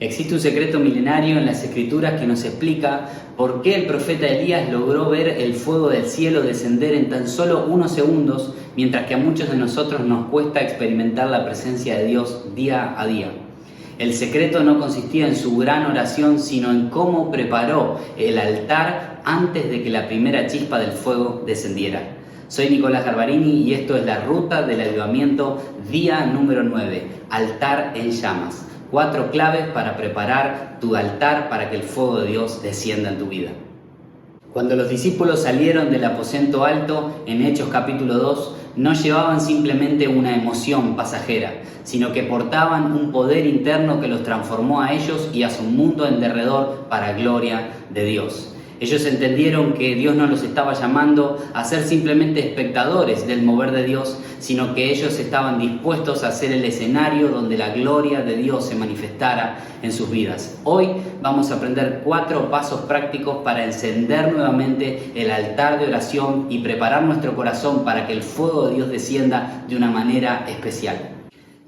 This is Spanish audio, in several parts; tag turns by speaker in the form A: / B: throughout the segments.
A: Existe un secreto milenario en las Escrituras que nos explica por qué el profeta Elías logró ver el fuego del cielo descender en tan solo unos segundos, mientras que a muchos de nosotros nos cuesta experimentar la presencia de Dios día a día. El secreto no consistía en su gran oración, sino en cómo preparó el altar antes de que la primera chispa del fuego descendiera. Soy Nicolás Garbarini y esto es la Ruta del Avivamiento, día número 9, altar en llamas. 4 claves para preparar tu altar para que el fuego de Dios descienda en tu vida. Cuando los discípulos salieron del aposento alto, en Hechos capítulo 2, no llevaban simplemente una emoción pasajera, sino que portaban un poder interno que los transformó a ellos y a su mundo en derredor para gloria de Dios. Ellos entendieron que Dios no los estaba llamando a ser simplemente espectadores del mover de Dios, sino que ellos estaban dispuestos a ser el escenario donde la gloria de Dios se manifestara en sus vidas. Hoy vamos a aprender 4 pasos prácticos para encender nuevamente el altar de oración y preparar nuestro corazón para que el fuego de Dios descienda de una manera especial.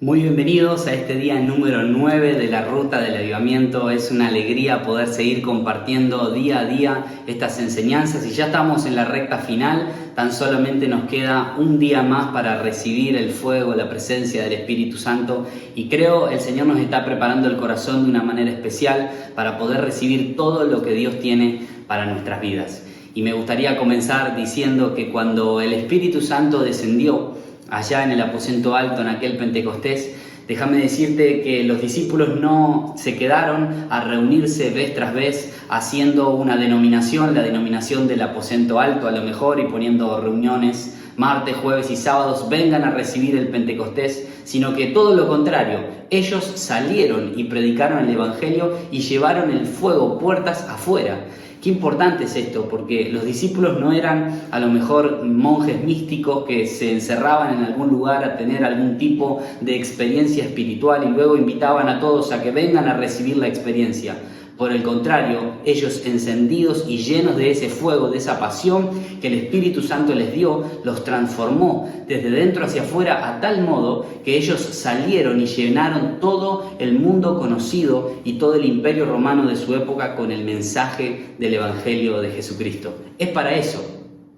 A: Muy bienvenidos a este día número 9 de la Ruta del Avivamiento. Es una alegría poder seguir compartiendo día a día estas enseñanzas y ya estamos en la recta final. Tan solamente nos queda un día más para recibir el fuego, la presencia del Espíritu Santo, y creo el Señor nos está preparando el corazón de una manera especial para poder recibir todo lo que Dios tiene para nuestras vidas. Y me gustaría comenzar diciendo que cuando el Espíritu Santo descendió allá en el aposento alto, en aquel Pentecostés, déjame decirte que los discípulos no se quedaron a reunirse vez tras vez haciendo una denominación, la denominación del aposento alto a lo mejor, y poniendo reuniones martes, jueves y sábados, vengan a recibir el Pentecostés, sino que todo lo contrario, ellos salieron y predicaron el Evangelio y llevaron el fuego puertas afuera. Qué importante es esto, porque los discípulos no eran a lo mejor monjes místicos que se encerraban en algún lugar a tener algún tipo de experiencia espiritual y luego invitaban a todos a que vengan a recibir la experiencia. Por el contrario, ellos encendidos y llenos de ese fuego, de esa pasión que el Espíritu Santo les dio, los transformó desde dentro hacia afuera a tal modo que ellos salieron y llenaron todo el mundo conocido y todo el imperio romano de su época con el mensaje del Evangelio de Jesucristo. Es para eso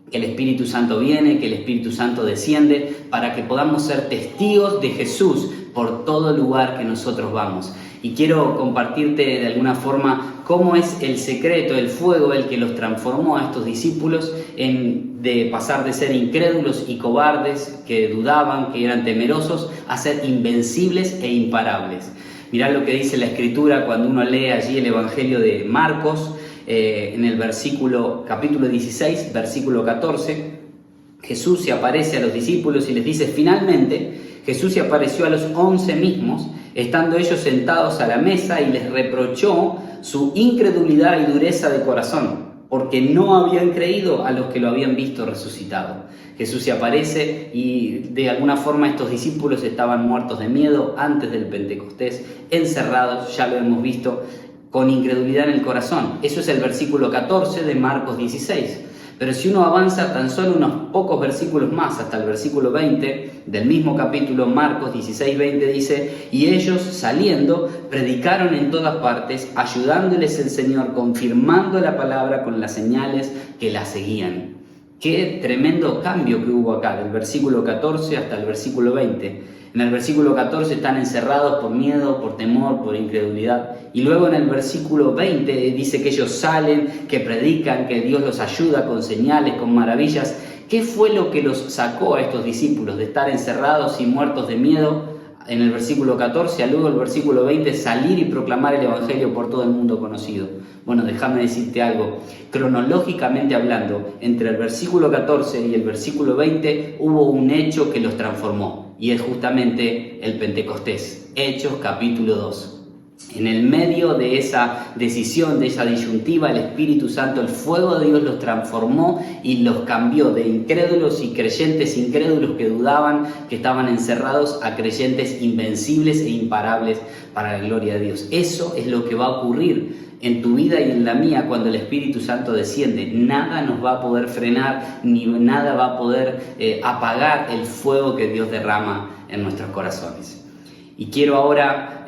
A: que el Espíritu Santo viene, que el Espíritu Santo desciende, para que podamos ser testigos de Jesús por todo lugar que nosotros vamos. Y quiero compartirte de alguna forma cómo es el secreto, el fuego, el que los transformó a estos discípulos de pasar de ser incrédulos y cobardes, que dudaban, que eran temerosos, a ser invencibles e imparables. Mirá lo que dice la Escritura cuando uno lee allí el Evangelio de Marcos, en el capítulo 16, versículo 14, Jesús se aparece a los discípulos y les dice: finalmente Jesús se apareció a los 11 mismos, estando ellos sentados a la mesa, y les reprochó su incredulidad y dureza de corazón, porque no habían creído a los que lo habían visto resucitado. Jesús se aparece y de alguna forma estos discípulos estaban muertos de miedo antes del Pentecostés, encerrados, ya lo hemos visto, con incredulidad en el corazón. Eso es el versículo 14 de Marcos 16. Pero si uno avanza tan solo unos pocos versículos más hasta el versículo 20 del mismo capítulo, Marcos 16:20, dice: y ellos saliendo predicaron en todas partes, ayudándoles el Señor, confirmando la palabra con las señales que la seguían. Qué tremendo cambio que hubo acá, del versículo 14 hasta el versículo 20. En el versículo 14 están encerrados por miedo, por temor, por incredulidad. Y luego en el versículo 20 dice que ellos salen, que predican, que Dios los ayuda con señales, con maravillas. ¿Qué fue lo que los sacó a estos discípulos de estar encerrados y muertos de miedo en el versículo 14, a luego el versículo 20, salir y proclamar el Evangelio por todo el mundo conocido? Bueno, déjame decirte algo. Cronológicamente hablando, entre el versículo 14 y el versículo 20 hubo un hecho que los transformó, y es justamente el Pentecostés. Hechos capítulo 2. En el medio de esa decisión, de esa disyuntiva, el Espíritu Santo, el fuego de Dios los transformó y los cambió de incrédulos y creyentes incrédulos que dudaban, que estaban encerrados, a creyentes invencibles e imparables para la gloria de Dios. Eso es lo que va a ocurrir en tu vida y en la mía cuando el Espíritu Santo desciende. Nada nos va a poder frenar, ni nada va a poder apagar el fuego que Dios derrama en nuestros corazones. Y quiero ahora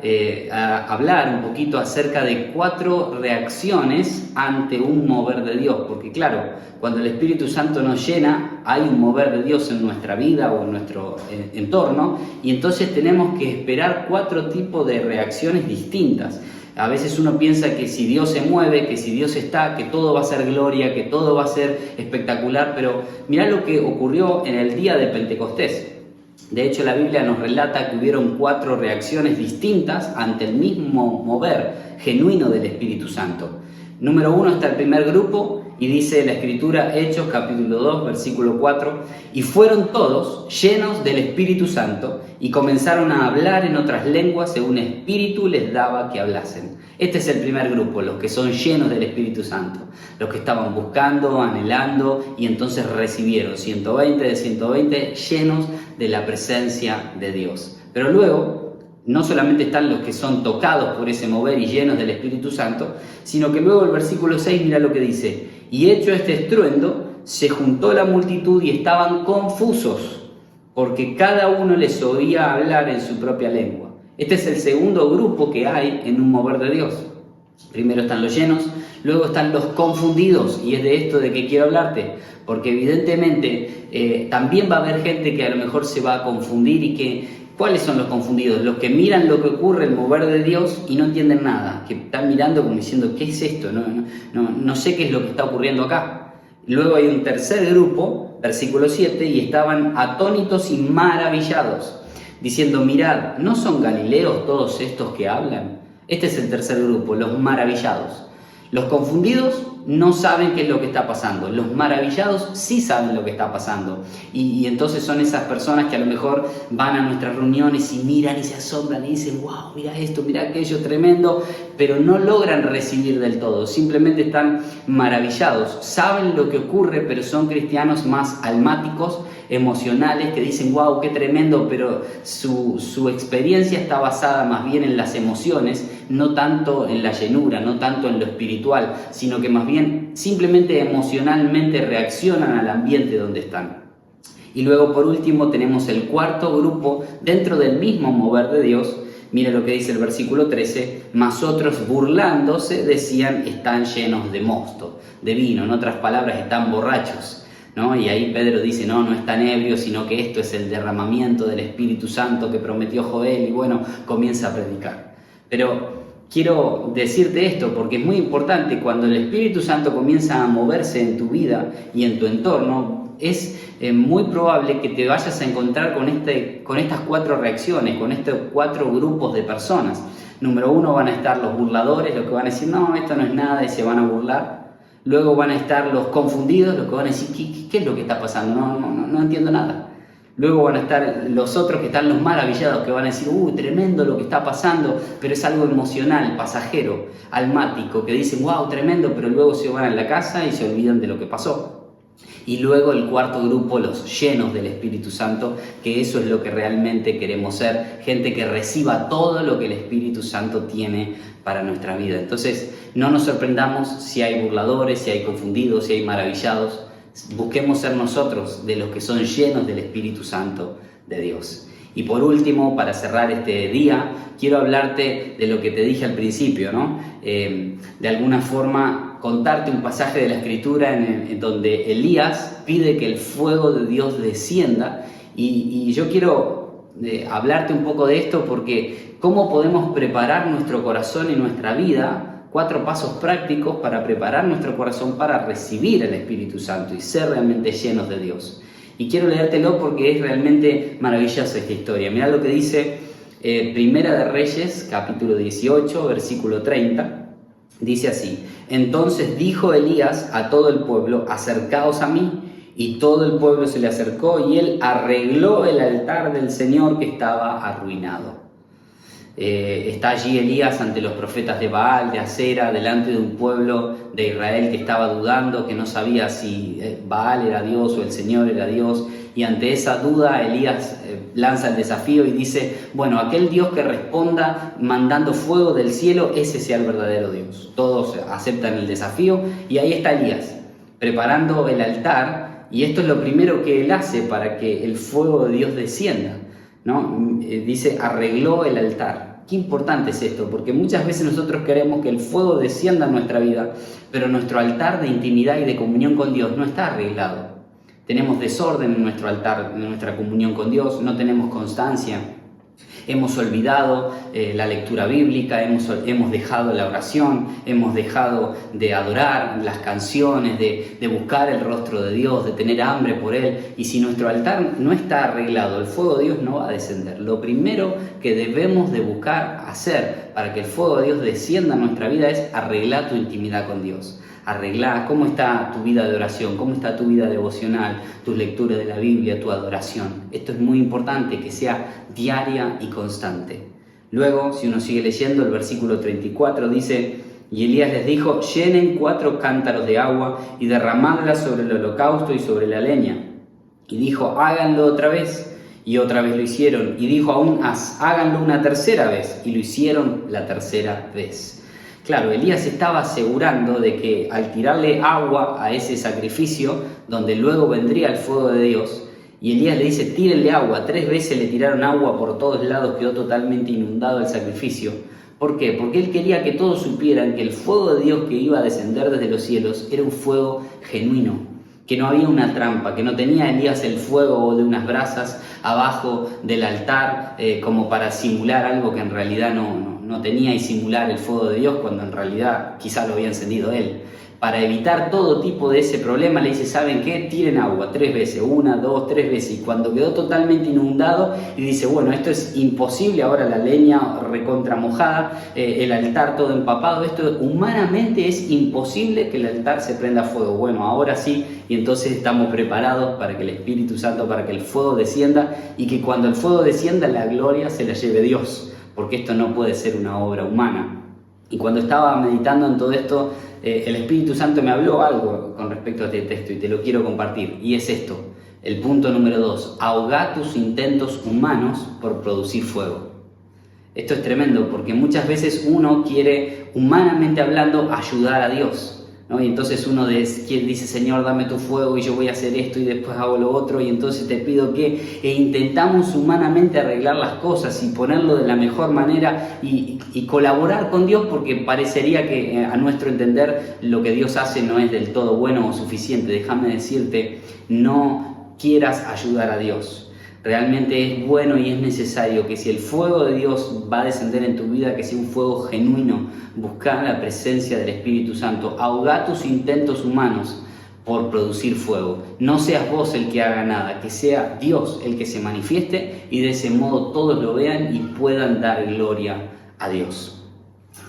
A: a hablar un poquito acerca de 4 reacciones ante un mover de Dios, porque claro, cuando el Espíritu Santo nos llena, hay un mover de Dios en nuestra vida o en nuestro entorno, y entonces tenemos que esperar 4 tipos de reacciones distintas. A veces uno piensa que si Dios se mueve, que si Dios está, que todo va a ser gloria, que todo va a ser espectacular, pero mirá lo que ocurrió en el día de Pentecostés. De hecho, la Biblia nos relata que hubieron 4 reacciones distintas ante el mismo mover genuino del Espíritu Santo. Número 1 está el primer grupo y dice la Escritura, Hechos capítulo 2, versículo 4, y fueron todos llenos del Espíritu Santo y comenzaron a hablar en otras lenguas según el Espíritu les daba que hablasen. Este es el primer grupo, los que son llenos del Espíritu Santo, los que estaban buscando, anhelando y entonces recibieron 120 de 120 llenos de la presencia de Dios. Pero luego, no solamente están los que son tocados por ese mover y llenos del Espíritu Santo, sino que luego el versículo 6, mira lo que dice, y hecho este estruendo, se juntó la multitud y estaban confusos, porque cada uno les oía hablar en su propia lengua. Este es el segundo grupo que hay en un mover de Dios. Primero están los llenos, luego están los confundidos, y es de esto de que quiero hablarte, porque evidentemente también va a haber gente que a lo mejor se va a confundir y que... ¿Cuáles son los confundidos? Los que miran lo que ocurre, el mover de Dios y no entienden nada, que están mirando como diciendo, ¿qué es esto? No sé qué es lo que está ocurriendo acá. Luego hay un tercer grupo, versículo 7, y estaban atónitos y maravillados, diciendo, mirad, ¿no son galileos todos estos que hablan? Este es el tercer grupo, los maravillados. Los confundidos no saben qué es lo que está pasando. Los maravillados sí saben lo que está pasando. Y entonces son esas personas que a lo mejor van a nuestras reuniones y miran y se asombran y dicen, wow, mira esto, mira aquello, tremendo, pero no logran recibir del todo. Simplemente están maravillados. Saben lo que ocurre, pero son cristianos más almáticos, emocionales, que dicen, wow, qué tremendo, pero su experiencia está basada más bien en las emociones, no tanto en la llenura, no tanto en lo espiritual, sino que más bien simplemente emocionalmente reaccionan al ambiente donde están. Y luego por último tenemos el cuarto grupo dentro del mismo mover de Dios. Mira lo que dice el versículo 13, mas otros burlándose decían, están llenos de mosto, de vino, en otras palabras, están borrachos, ¿no? Y ahí Pedro dice, no están ebrios, sino que esto es el derramamiento del Espíritu Santo que prometió Joel, y bueno, comienza a predicar. Pero quiero decirte esto porque es muy importante, cuando el Espíritu Santo comienza a moverse en tu vida y en tu entorno, es muy probable que te vayas a encontrar con estas 4 reacciones, con estos 4 grupos de personas. Número 1 van a estar los burladores, los que van a decir, no, esto no es nada, y se van a burlar. Luego van a estar los confundidos, los que van a decir, ¿qué es lo que está pasando? No entiendo nada. Luego van a estar los otros que están los maravillados, que van a decir, tremendo lo que está pasando, pero es algo emocional, pasajero, almático, que dicen, wow, tremendo, pero luego se van a la casa y se olvidan de lo que pasó. Y luego el cuarto grupo, los llenos del Espíritu Santo, que eso es lo que realmente queremos ser, gente que reciba todo lo que el Espíritu Santo tiene para nuestra vida. Entonces, no nos sorprendamos si hay burladores, si hay confundidos, si hay maravillados. Busquemos ser nosotros de los que son llenos del Espíritu Santo de Dios. Y por último, para cerrar este día, quiero hablarte de lo que te dije al principio, ¿no? De alguna forma, contarte un pasaje de la Escritura en donde Elías pide que el fuego de Dios descienda. Y yo quiero hablarte un poco de esto porque cómo podemos preparar nuestro corazón y nuestra vida. 4 pasos prácticos para preparar nuestro corazón para recibir el Espíritu Santo y ser realmente llenos de Dios. Y quiero leértelo porque es realmente maravillosa esta historia. Mirá lo que dice Primera de Reyes, capítulo 18, versículo 30. Dice así, entonces dijo Elías a todo el pueblo, acercaos a mí. Y todo el pueblo se le acercó y él arregló el altar del Señor que estaba arruinado. Está allí Elías ante los profetas de Baal, de Acera, delante de un pueblo de Israel que estaba dudando, que no sabía si Baal era Dios o el Señor era Dios. Y ante esa duda Elías lanza el desafío y dice, bueno, aquel Dios que responda mandando fuego del cielo, ese sea el verdadero Dios. Todos aceptan el desafío y ahí está Elías, preparando el altar, y esto es lo primero que él hace para que el fuego de Dios descienda, ¿no? Dice, arregló el altar. Qué importante es esto, porque muchas veces nosotros queremos que el fuego descienda en nuestra vida, pero nuestro altar de intimidad y de comunión con Dios no está arreglado. Tenemos desorden en nuestro altar, en nuestra comunión con Dios, no tenemos constancia. Hemos olvidado la lectura bíblica, hemos dejado la oración, hemos dejado de adorar las canciones, de buscar el rostro de Dios, de tener hambre por Él. Y si nuestro altar no está arreglado, el fuego de Dios no va a descender. Lo primero que debemos de buscar hacer para que el fuego de Dios descienda en nuestra vida es arreglar tu intimidad con Dios. Arreglar cómo está tu vida de oración, cómo está tu vida devocional, tus lecturas de la Biblia, tu adoración. Esto es muy importante, que sea diaria y constante. Luego, si uno sigue leyendo, el versículo 34 dice: y Elías les dijo: llenen 4 cántaros de agua y derramadla sobre el holocausto y sobre la leña. Y dijo: háganlo otra vez. Y otra vez lo hicieron. Y dijo aún: háganlo una tercera vez. Y lo hicieron la tercera vez. Claro, Elías estaba asegurando de que al tirarle agua a ese sacrificio, donde luego vendría el fuego de Dios, y Elías le dice: tírenle agua. 3 veces le tiraron agua por todos lados, quedó totalmente inundado el sacrificio. ¿Por qué? Porque él quería que todos supieran que el fuego de Dios que iba a descender desde los cielos era un fuego genuino, que no había una trampa, que no tenía Elías el fuego de unas brasas abajo del altar como para simular algo que en realidad no tenía, y simular el fuego de Dios cuando en realidad quizá lo había encendido él. Para evitar todo tipo de ese problema le dice: ¿saben qué? Tiren agua 3 veces, 1, 2, 3 veces. Y cuando quedó totalmente inundado y dice: bueno, esto es imposible, ahora la leña recontra mojada, el altar todo empapado, esto humanamente es imposible que el altar se prenda fuego. Bueno, ahora sí, y entonces estamos preparados para que el Espíritu Santo, para que el fuego descienda, y que cuando el fuego descienda la gloria se la lleve Dios, porque esto no puede ser una obra humana. Y cuando estaba meditando en todo esto, el Espíritu Santo me habló algo con respecto a este texto y te lo quiero compartir. Y es esto, el punto número 2, ahoga tus intentos humanos por producir fuego. Esto es tremendo porque muchas veces uno quiere, humanamente hablando, ayudar a Dios, ¿no? Y entonces uno dice: Señor, dame tu fuego y yo voy a hacer esto y después hago lo otro, y entonces te pido que... E intentamos humanamente arreglar las cosas y ponerlo de la mejor manera y colaborar con Dios, porque parecería que a nuestro entender lo que Dios hace no es del todo bueno o suficiente. Déjame decirte, no quieras ayudar a Dios. Realmente es bueno y es necesario que si el fuego de Dios va a descender en tu vida, que sea un fuego genuino. Busca la presencia del Espíritu Santo. Ahoga tus intentos humanos por producir fuego. No seas vos el que haga nada, que sea Dios el que se manifieste, y de ese modo todos lo vean y puedan dar gloria a Dios.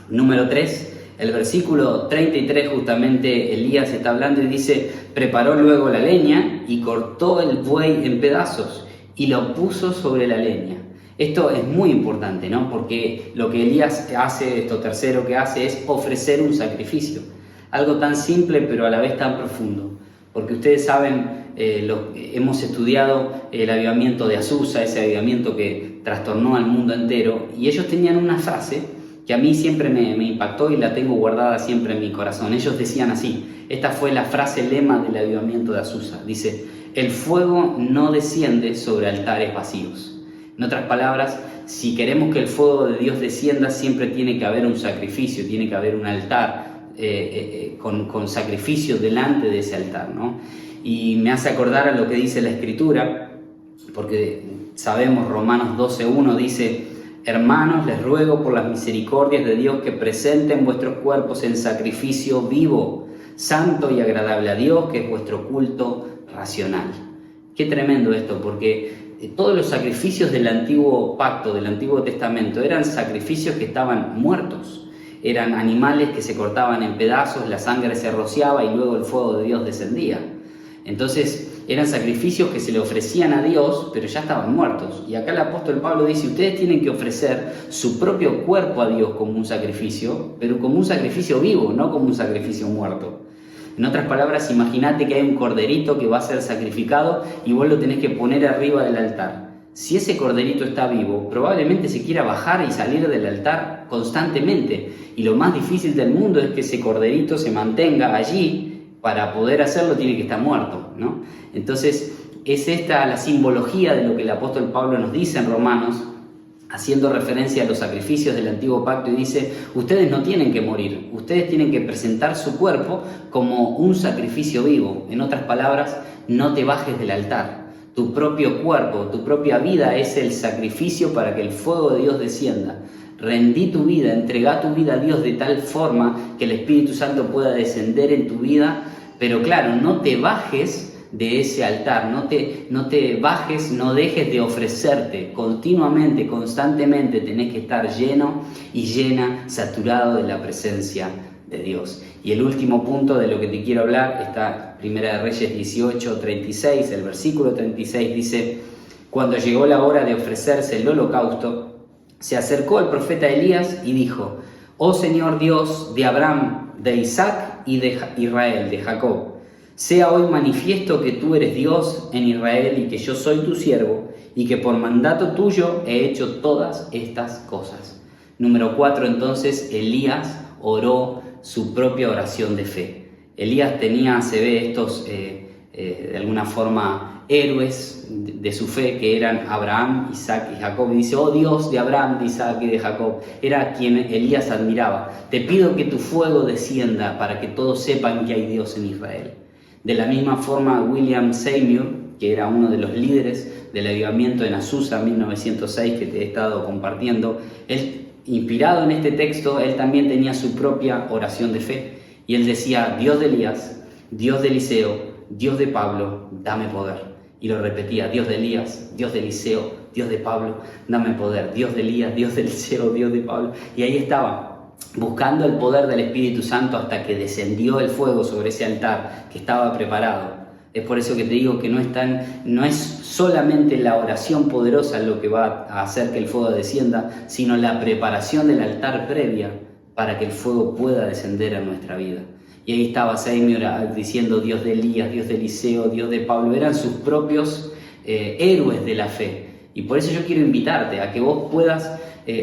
A: Número 3. El versículo 33, justamente Elías está hablando y dice: preparó luego la leña y cortó el buey en pedazos y lo puso sobre la leña. Esto es muy importante, ¿no? Porque lo que Elías hace, esto tercero que hace, es ofrecer un sacrificio. Algo tan simple pero a la vez tan profundo. Porque ustedes saben, hemos estudiado el avivamiento de Azusa, ese avivamiento que trastornó al mundo entero, y ellos tenían una frase que a mí siempre me impactó y la tengo guardada siempre en mi corazón. Ellos decían así, esta fue la frase lema del avivamiento de Azusa, dice: el fuego no desciende sobre altares vacíos. En otras palabras, si queremos que el fuego de Dios descienda, siempre tiene que haber un sacrificio, tiene que haber un altar con sacrificio delante de ese altar, ¿no? Y me hace acordar a lo que dice la Escritura, porque sabemos, Romanos 12:1 dice: hermanos, les ruego por las misericordias de Dios que presenten vuestros cuerpos en sacrificio vivo, santo y agradable a Dios, que es vuestro culto racional. Qué tremendo esto, porque todos los sacrificios del antiguo pacto, del Antiguo Testamento, eran sacrificios que estaban muertos. Eran animales que se cortaban en pedazos, la sangre se rociaba y luego el fuego de Dios descendía. Entonces eran sacrificios que se le ofrecían a Dios, pero ya estaban muertos. Y acá el apóstol Pablo dice: ustedes tienen que ofrecer su propio cuerpo a Dios como un sacrificio, pero como un sacrificio vivo, no como un sacrificio muerto. En otras palabras, imagínate que hay un corderito que va a ser sacrificado y vos lo tenés que poner arriba del altar. Si ese corderito está vivo, probablemente se quiera bajar y salir del altar constantemente. Y lo más difícil del mundo es que ese corderito se mantenga allí. Para poder hacerlo tiene que estar muerto, ¿no? Entonces, es esta la simbología de lo que el apóstol Pablo nos dice en Romanos, haciendo referencia a los sacrificios del antiguo pacto, y dice: ustedes no tienen que morir, ustedes tienen que presentar su cuerpo como un sacrificio vivo. En otras palabras, no te bajes del altar. Tu propio cuerpo, tu propia vida es el sacrificio para que el fuego de Dios descienda. Rendí tu vida, entregá tu vida a Dios de tal forma que el Espíritu Santo pueda descender en tu vida, pero claro, no te bajes de ese altar, no te bajes, no dejes de ofrecerte continuamente, constantemente. Tenés que estar lleno y llena, saturado de la presencia de Dios. Y el último punto de lo que te quiero hablar está en 1 Reyes 18:36, el versículo 36 dice: cuando llegó la hora de ofrecerse el holocausto, se acercó el profeta Elías y dijo: oh Señor Dios de Abraham, de Isaac y de Israel, de Jacob, sea hoy manifiesto que tú eres Dios en Israel y que yo soy tu siervo y que por mandato tuyo he hecho todas estas cosas. Número 4, entonces Elías oró su propia oración de fe. Elías tenía, se ve, estos de alguna forma héroes de su fe, que eran Abraham, Isaac y Jacob. Y dice: oh Dios de Abraham, de Isaac y de Jacob. Era quien Elías admiraba. Te pido que tu fuego descienda para que todos sepan que hay Dios en Israel. De la misma forma, William Seymour, que era uno de los líderes del avivamiento en Azusa 1906, que te he estado compartiendo, él, inspirado en este texto, él también tenía su propia oración de fe. Y él decía: Dios de Elías, Dios de Eliseo, Dios de Pablo, dame poder. Y lo repetía: Dios de Elías, Dios de Eliseo, Dios de Pablo, dame poder. Dios de Elías, Dios de Eliseo, Dios de Pablo. Y ahí estaba, buscando el poder del Espíritu Santo, hasta que descendió el fuego sobre ese altar que estaba preparado. Es por eso que te digo que no es solamente la oración poderosa lo que va a hacer que el fuego descienda, sino la preparación del altar previa para que el fuego pueda descender a nuestra vida. Y ahí estaba Seymour diciendo: Dios de Elías, Dios de Eliseo, Dios de Pablo. Eran sus propios héroes de la fe. Y por eso yo quiero invitarte a que vos puedas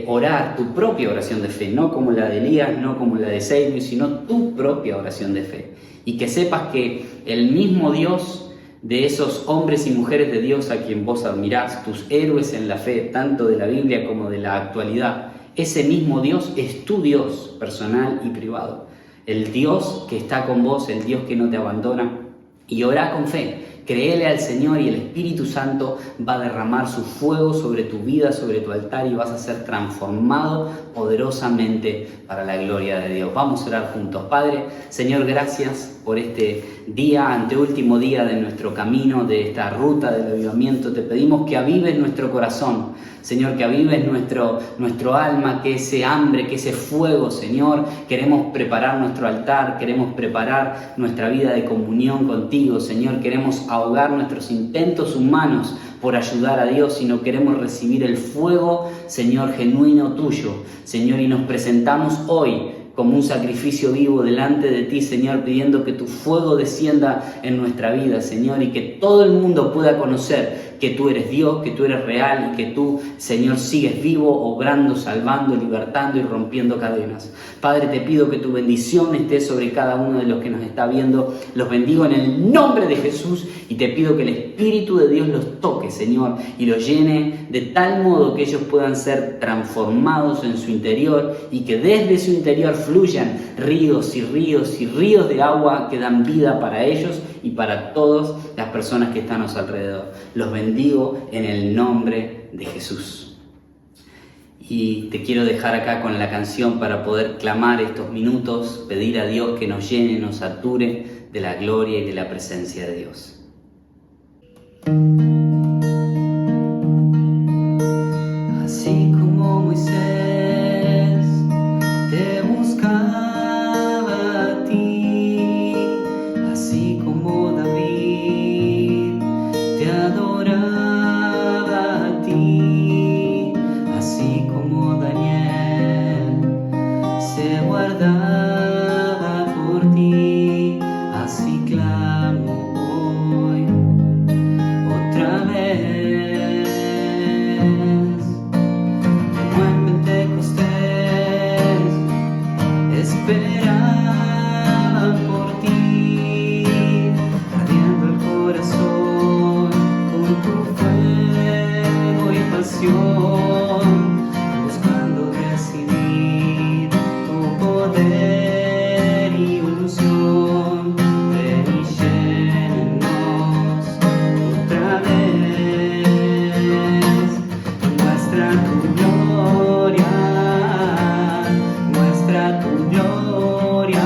A: orar tu propia oración de fe, no como la de Elías, no como la de Seymour, sino tu propia oración de fe. Y que sepas que el mismo Dios de esos hombres y mujeres de Dios a quien vos admirás, tus héroes en la fe, tanto de la Biblia como de la actualidad, ese mismo Dios es tu Dios personal y privado. El Dios que está con vos, el Dios que no te abandona. Y orá con fe. Créele al Señor y el Espíritu Santo va a derramar su fuego sobre tu vida, sobre tu altar, y vas a ser transformado poderosamente para la gloria de Dios. Vamos a orar juntos. Padre, Señor, gracias por este día, anteúltimo día de nuestro camino, de esta ruta del avivamiento. Te pedimos que avives nuestro corazón, Señor, que avives nuestro alma, que ese hambre, que ese fuego, Señor. Queremos preparar nuestro altar, queremos preparar nuestra vida de comunión contigo, Señor. Queremos ahogar nuestros intentos humanos por ayudar a Dios, sino queremos recibir el fuego, Señor, genuino tuyo, Señor, y nos presentamos hoy como un sacrificio vivo delante de ti, Señor, pidiendo que tu fuego descienda en nuestra vida, Señor, y que todo el mundo pueda conocer que tú eres Dios, que tú eres real y que tú, Señor, sigues vivo, obrando, salvando, libertando y rompiendo cadenas. Padre, te pido que tu bendición esté sobre cada uno de los que nos está viendo. Los bendigo en el nombre de Jesús y te pido que el Espíritu de Dios los toque, Señor, y los llene de tal modo que ellos puedan ser transformados en su interior y que desde su interior fluyan ríos y ríos y ríos de agua que dan vida para ellos y para todas las personas que están a su alrededor. Los bendigo en el nombre de Jesús. Y te quiero dejar acá con la canción para poder clamar estos minutos, pedir a Dios que nos llene, nos sature de la gloria y de la presencia de Dios. Así como Moisés te buscaba a ti, así como David te adoraba a ti, así como Daniel se guardaba por ti, así clamo hoy otra vez. Como en Pentecostés esperaba por ti, ardiendo el corazón con tu fuego y pasión. muestra tu gloria,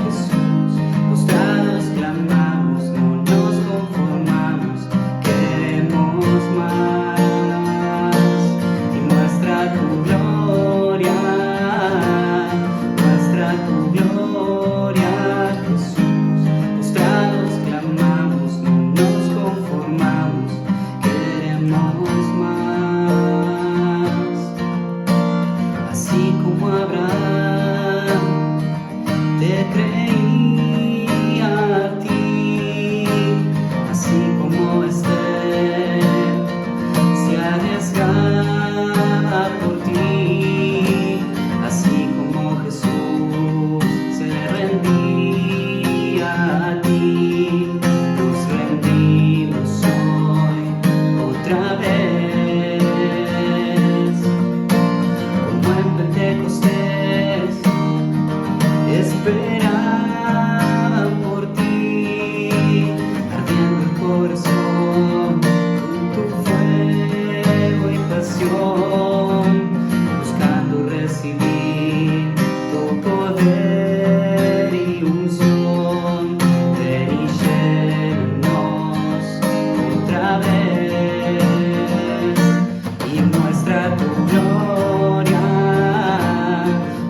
A: Jesús. Postrados clamamos, no nos conformamos, queremos más. Y muestra tu gloria, muestra tu gloria, Jesús. Postrados clamamos, no nos conformamos, queremos más. Así como Abraham te creía a ti, así como Esther se arriesgaba por ti, así como Jesús se rendía a ti, nos rendimos hoy otra vez, como en Pentecostés esperaban por ti, ardiendo el corazón con tu fuego y pasión, buscando recibir tu poder y unción. Ven y llénanos otra vez y muestra tu gloria,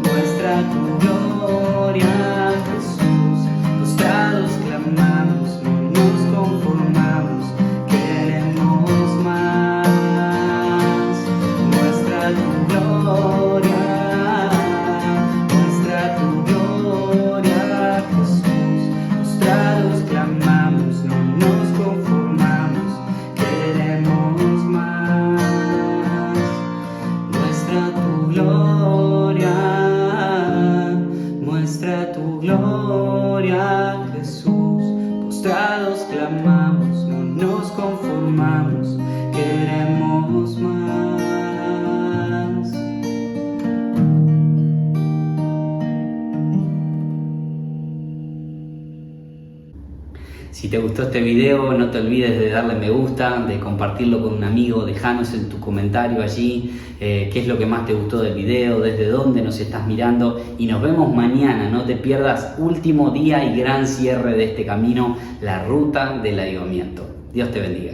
A: muestra tu gloria, Jesús. Postrados clamamos, no nos conformamos, queremos más. Muestra tu gloria, muestra tu gloria, Jesús. Postrados clamamos, no nos conformamos, queremos más. Muestra tu gloria, muestra tu gloria, Jesús. Postrados clamamos, no nos conformamos, queremos más. Si te gustó este video, no te olvides de darle me gusta, de compartirlo con un amigo, dejanos en tu comentario allí qué es lo que más te gustó del video, desde dónde nos estás mirando, y nos vemos mañana. No te pierdas último día y gran cierre de este camino, la ruta del avivamiento. Dios te bendiga.